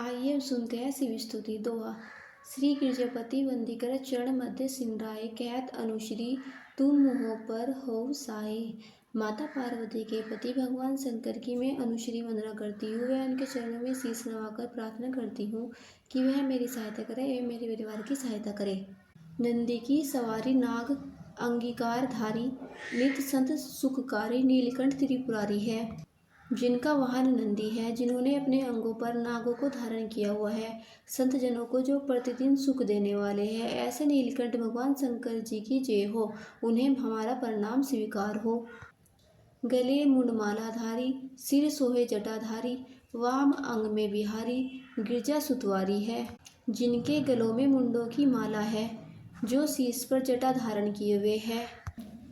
आइए अब सुनते हैं शिव स्तुति दोहा। श्री गिरजापति वंदिकर चरण मध्य सिमराए, कहत अनुश्री तुम मुँह पर हो साए। माता पार्वती के पति भगवान शंकर की मैं अनुश्री वंदना करती हूँ। वह उनके चरणों में शीश नवाकर प्रार्थना करती हूँ कि वह मेरी सहायता करे एवं मेरे परिवार की सहायता करे। नंदी की सवारी नाग अंगीकार धारी, नित संत सुखकारी, नीलकंठ त्रिपुरारी है। जिनका वाहन नंदी है, जिन्होंने अपने अंगों पर नागों को धारण किया हुआ है, संत जनों को जो प्रतिदिन सुख देने वाले हैं, ऐसे नीलकंठ भगवान शंकर जी की जय हो। उन्हें हमारा प्रणाम स्वीकार हो। गले मुंडमाला धारी, सिर सोहे जटाधारी, वाम अंग में बिहारी, गिरजा सुतवारी है। जिनके गलों में मुंडों की माला है, जो शीश पर जटा धारण किए हुए है,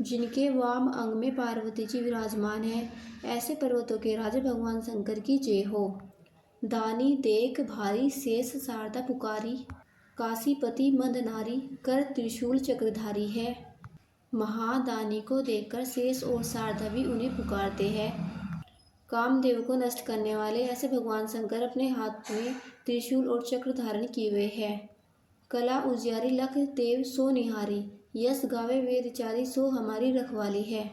जिनके वाम अंग में पार्वती जी विराजमान है, ऐसे पर्वतों के राजा भगवान शंकर की जय हो। दानी देख भारी, शेष शारदा पुकारी, काशीपति मंदनारी, कर त्रिशूल चक्रधारी है। महादानी को देखकर शेष और शारदा भी उन्हें पुकारते हैं। कामदेव को नष्ट करने वाले ऐसे भगवान शंकर अपने हाथ में त्रिशूल और चक्र धारण किए हुए हैं। कला उजियारी लख देव सो निहारी, यश गावे वेदचारी सो हमारी रखवाली है।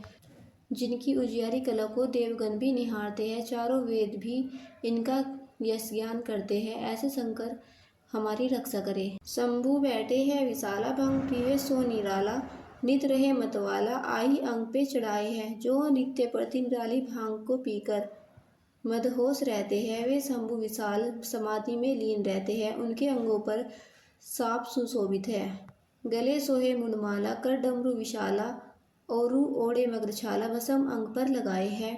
जिनकी उजियारी कला को देवगण भी निहारते हैं, चारों वेद भी इनका यश ज्ञान करते हैं, ऐसे शंकर हमारी रक्षा करे। शंभु बैठे हैं विशाला, भंग पीवे सो निराला, नित रहे मतवाला, आई अंग पे चढ़ाए हैं, जो नित्य प्रति निराली भांग को पीकर मदहोश रहते हैं। वे शंभु विशाल समाधि में लीन रहते हैं, उनके अंगों पर साप सुशोभित है। गले सोहे मुंडमाला, कर डमरू विशाला, औरु ओढ़े मग्रछाला, भस्म अंग पर लगाए हैं।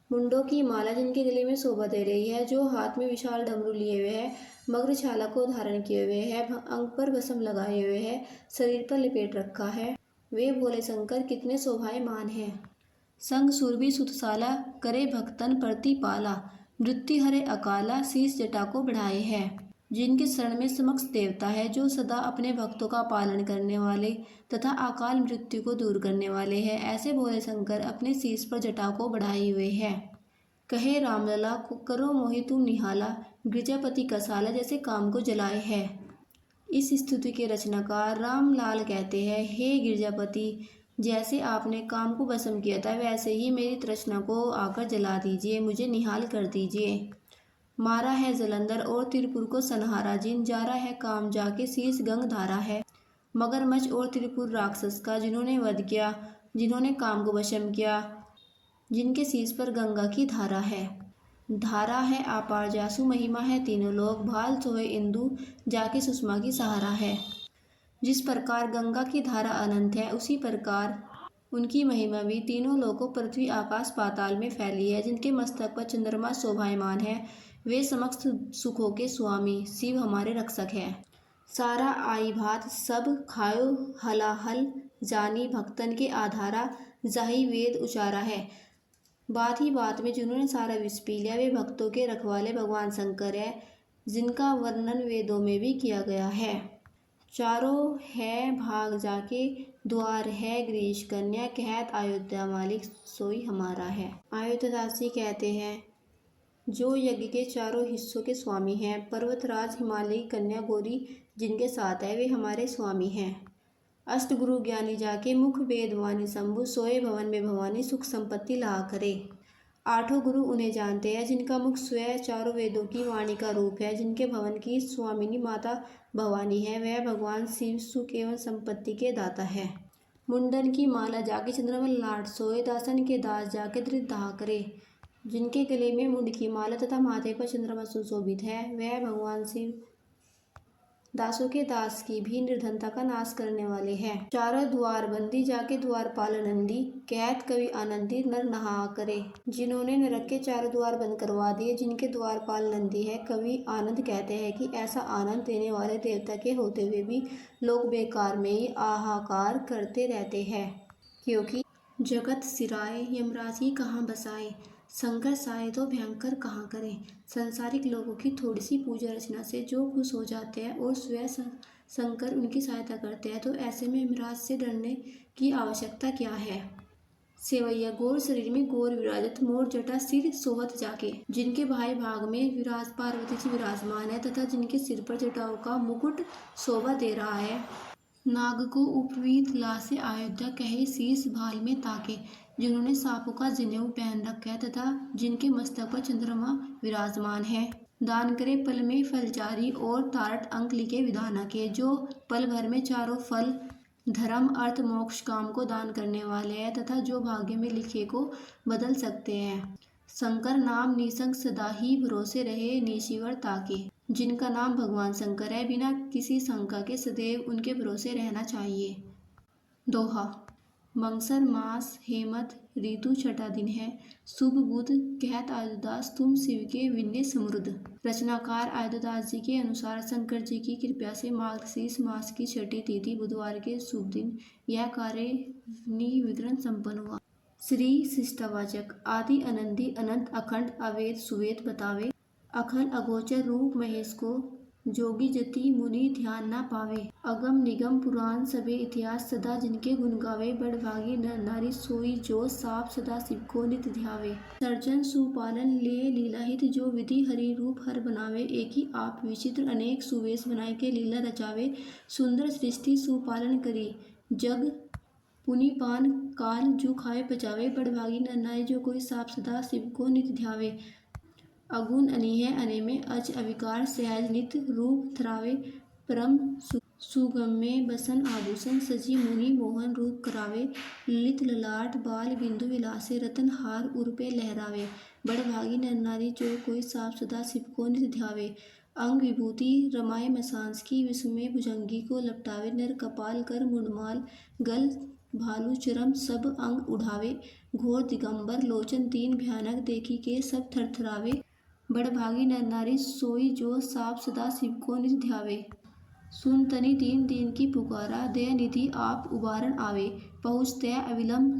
मुंडों की माला जिनके गले में शोभा दे रही है, जो हाथ में विशाल डमरू लिए हुए हैं, मग्रछाला को धारण किए हुए हैं, अंग पर भस्म लगाए हुए हैं, शरीर पर लिपेट रखा है। वे भोले शंकर कितने शोभायमान हैं। संग सुरभि सुतशाला, करे भक्तन प्रतिपाला, मृत्यु हरे अकाला, शीश जटा को बढ़ाए है। जिनके शरण में समक्ष देवता है, जो सदा अपने भक्तों का पालन करने वाले तथा अकाल मृत्यु को दूर करने वाले हैं, ऐसे भोले शंकर अपने शीश पर जटा को बढ़ाए हुए हैं। कहे रामलला करो मोहि तुम निहाला, गिरजापति कसाला, जैसे काम को जलाए है। इस स्तुति के रचनाकार रामलाल कहते हैं, हे गिरजापति, जैसे आपने काम को भस्म किया था, वैसे ही मेरी तृष्णा को आकर जला दीजिए, मुझे निहाल कर दीजिए। मारा है जलंधर और त्रिपुर को संहारा, जिन जारा है काम जाके शीश गंग धारा है। मगरमच्छ और त्रिपुर राक्षस का जिन्होंने वध किया, जिन्होंने काम को वशम किया, जिनके शीश पर गंगा की धारा है। धारा है अपार जासु, महिमा है तीनों लोग, भाल सोए इंदु, जाके सुषमा की सहारा है। जिस प्रकार गंगा की धारा अनंत है, उसी प्रकार उनकी महिमा भी तीनों लोकों, पृथ्वी आकाश पाताल में फैली है। जिनके मस्तक पर चंद्रमा शोभायमान है, वे समस्त सुखों के स्वामी शिव हमारे रक्षक हैं। सारा आई भात सब खायो हलाहल, जानी भक्तन के आधारा, जाही वेद उचारा है। बात ही बात में जिन्होंने सारा विष पी लिया, वे भक्तों के रखवाले भगवान शंकर है, जिनका वर्णन वेदों में भी किया गया है। चारों है भाग जाके द्वार है गिरीश कन्या, कहत अयोध्या मालिक सोई हमारा है। अयोध्यादासी कहते हैं, जो यज्ञ के चारों हिस्सों के स्वामी हैं, पर्वतराज हिमालयी कन्या गौरी जिनके साथ है, वे हमारे स्वामी हैं। अष्टगुरु ज्ञानी जाके मुख वेदवाणी शंभु, सोए भवन में भवानी, सुख संपत्ति ला करे। आठों गुरु उन्हें जानते हैं, जिनका मुख स्वयं चारों वेदों की वाणी का रूप है, जिनके भवन की स्वामिनी माता भवानी है, वह भगवान शिव सुख एवं संपत्ति के दाता है। मुंडन की माला जाके चंद्रमा लाट सोए, दासन के दास जाके धृतदाह करे। जिनके गले में मुंड की माला तथा माथे पर चंद्रमा सुशोभित है, वह भगवान शिव दासों के दास की भी निर्धनता का नाश करने वाले हैं। चारों द्वार बंदी जाके द्वारपाल नंदी, कहत कवि आनंदी नर नहा करे। जिन्होंने नरक के चारों द्वार बंद करवा दिए, जिनके द्वारपाल नंदी है, कवि आनंद कहते हैं कि ऐसा आनंद देने वाले देवता के होते हुए भी लोग बेकार में ही आहाकार करते रहते हैं, क्योंकि जगत सिराए यमराज ही कहाँ बसाए, शंकर साए तो भयंकर कहाँ करें। संसारिक लोगों की थोड़ी सी पूजा अर्चना से जो खुश हो जाते हैं और स्वयं शंकर उनकी सहायता करते हैं, तो ऐसे में यमराज से डरने की आवश्यकता क्या है। सेवैया गौर शरीर में गौर विराजत, मोर जटा सिर सोहत जाके। जिनके भाई भाग में विराज पार्वती जी विराजमान है तथा जिनके सिर पर जटाओं का मुकुट शोभा दे रहा है। नाग को उपवीत लासे अयोध्या कहे शीश भाल में ताके। जिन्होंने सांपों का जनेऊ पहन रखा है तथा जिनके मस्तक पर चंद्रमा विराजमान है। दान करे पल में फलचारी और तारठ अंक लिखे विधाना के। जो पल भर में चारों फल धर्म अर्थ मोक्ष काम को दान करने वाले हैं तथा जो भाग्य में लिखे को बदल सकते हैं। शंकर नाम निसंग सदा ही भरोसे रहे निशिवर ताके। जिनका नाम भगवान शंकर है, बिना किसी शंका के सदैव उनके भरोसे रहना चाहिए। दोहा। मंगसर मास हेमत ऋतु छठा दिन है। शुभ बुध कहत आयुदास तुम शिव के विन्य समृद्ध। रचनाकार आयुदास जी के अनुसार शंकर जी की कृपा से मार्गशीर्ष मास की छठी तिथि बुधवार के शुभ दिन यह कार्य निर्विघ्न संपन्न हुआ। श्री शिष्टावाचक। आदि अनंति अनंत अखंड अवेद सुवेद बतावे। अखंड अगोचर रूप महेश को जोगी जति मुनि ध्यान ना पावे। अगम निगम पुराण सबे इतिहास सदा जिनके गुण गावे। बड़भागी नर नारी सोई जो साप सदा शिव को नित ध्यावे। सर्जन सुपालन ले लीला हित जो विधि हरि रूप हर बनावे। एक ही आप विचित्र अनेक सुवेश बनाए के लीला रचावे। सुंदर सृष्टि सुपालन करी जग पुनि पान काल जू खावे पचावे। बड़भागी नर नारी जो कोई साप सदा शिव को नित ध्यावे। अगुण अनीह अने में अच अविकार सहज नित रूप धरावे। परम सुगम में बसन आभूषण सजी मुनि मोहन रूप करावे। ललित ललाट बाल बिंदु विलासे रतन हार उर पे लहरावे। बड़भागी नर नारी जो कोई साप सदा शिव को नित ध्यावे। अंग विभूति रमाए मसांस की विस्मय भुजंगी को लपटावे। नर कपाल कर मुंडमाल गल भालू चरम सब अंग उठावे। घोर दिगंबर लोचन दीन भयानक देखी के सब थरथरावे। बड़भागी नर नारी सोई जो साप सदा शिव को नित ध्यावे। सुन तनि दीन दीन की पुकारा दया निधि आप उबारन आवे। पहुँचते अविलंब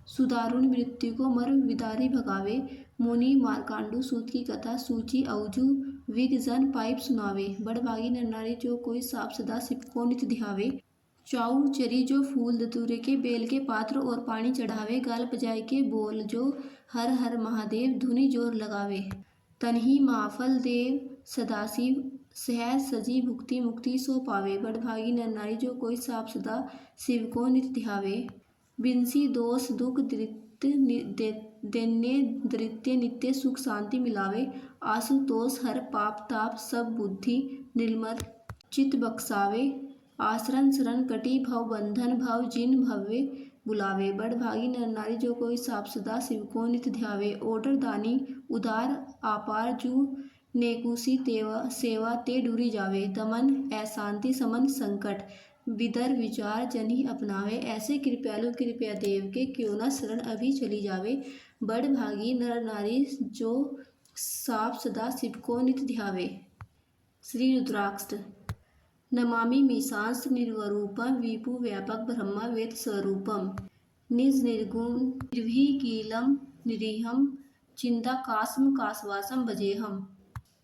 सुदारुण मृत्यु को मर विदारी भगावे। मुनि मारकांडू सूत की कथा सूची औजू विग जन पाइप सुनावे। बड़भागी नर नारी जो कोई साप सदा शिव को नित ध्यावे। चाऊ चरी जो फूल दतूरे के बेल के पात्र और पानी चढ़ावे। गाल बजाय के बोल जो हर हर महादेव धुनि जोर लगावे। तन्ही महाफल देव सदाशिव सहज सजी भुक्ति मुक्ति सो पावे। बड़भागी नर नारी जो कोई साप सदा शिव को नित ध्यावे। बिनसी दोष दुख दैन्य दृत्य नित्य सुख शांति मिलावे। आशुतोष हर पाप ताप सब बुद्धि निर्मल चित बक्सावे। आश्रन शरण कटी भव बंधन भव जिन भव्य बुलावे। बड़भागी नर नारी जो कोई साप सदा शिव को नित ध्यावे। ओडर दानी उदार आपार जू नेकुसी सेवा ते डूरी जावे। दमन अशांति समन संकट विदर विचार जनि अपनावे। ऐसे कृपयालु कृपया देव के क्यों न शरण अभी चली जावे। बड़भागी नर नारी जो साप सदा शिव को नित ध्यावे। श्री रुद्राक्ष। नमामि मीशांस निर्वरूपम विभु व्यापक ब्रह्म वेद स्वरूपम। निज निर्गुण निर्भीकीलम निरीहम चिंताकाशम काशवासम भजेहम।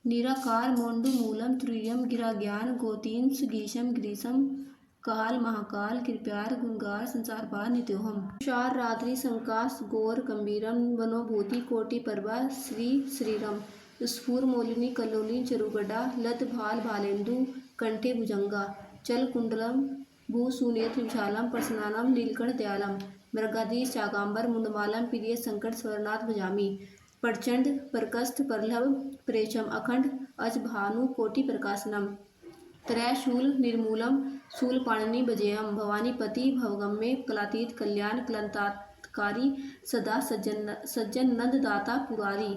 निराकार मोंडु मूलम तुरीयम गिरा ज्ञान गोतींस गीशम ग्रीसम काल महाकाल कृप्यार गुंगार संसार पार नित्योहम। तुषार रात्रि संकाश गौर गंभीरम वनोभूति कोटि प्रभा श्री श्रीरम। स्फुर मोलिनी कल्लोलिनी चरुगडा लत भाल भालेन्दु कंठे भुजंगा। चल कुंडलम भूसुनेत्र विशालम प्रसन्नानम नीलकंठ दयालम। मृगाधीश शाकांबर मुंडमालम प्रिय संकट स्वरनाथ भजामि। प्रचंड प्रकस्थ प्रलभ प्रेचम अखंड अज भानु कोटि प्रकाशनम। त्रैशूल निर्मूलम शूलपाणिनि भजेहम। भवानीपति भवगम्य कलातीत कल्याण कलंताकारी सदा सज्जन नंद दाता पुरारी।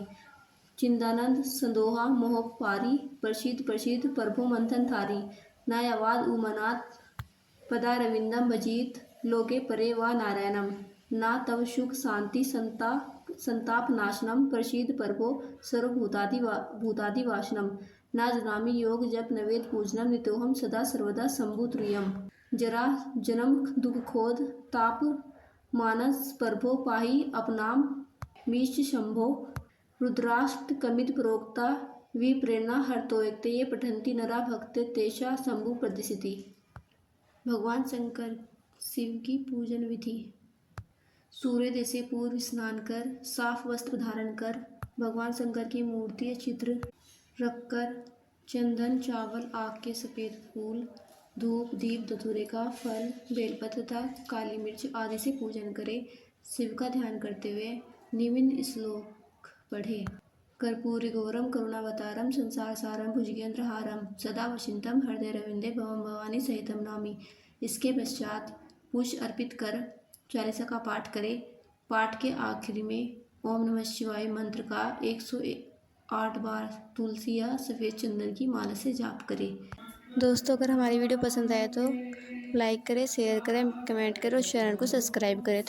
चिंदानंद संदोहा मोहपारी प्रसिद्ध प्रसिद्ध प्रभु मंथन थारी। नायवाद उमानाथ पदारविंदम भजित लोके परे वा नारायणम। ना तव सुख शांति संताप नाशनम प्रसिद्ध प्रभो सर्वभूतादि वासनम। ना जनामि योग जप नवेद पूजनम नित्योहम सदा सर्वदा शंभु तुरीयम। जरा जन्म दुख खोद ताप मानस प्रभो पाहि अपनाम मीश शंभो। रुद्राष्ट कमित प्रोक्ता विप्रेरणा हर्तोक्ते ये पठन्ति नरा भक्त तेषा शंभु प्रदिशति। भगवान शंकर शिव की पूजन विधि। सूर्योदय से पूर्व स्नान कर साफ वस्त्र धारण कर भगवान शंकर की मूर्ति या चित्र रखकर चंदन, चावल, आग के सफ़ेद फूल, धूप, दीप, धतूरे का फल, बेलपत्र तथा काली मिर्च आदि से पूजन करें। शिव का ध्यान करते हुए निम्न श्लोक पढ़े। कर्पूरी गौरम करुणावतारम संसार सारम भुजगेंद्रहारम सदा वशिष्ठम हृदय रविंदे भवम भवानी सहितम नामी। इसके पश्चात पुष्प अर्पित कर चालीसा का पाठ करें। पाठ के आखिरी में ओम नमः शिवाय मंत्र का 108 बार तुलसी या सफ़ेद चंदन की माला से जाप करें। दोस्तों, अगर हमारी वीडियो पसंद आए तो लाइक करें, शेयर करें, कमेंट करें और चैनल को सब्सक्राइब करें।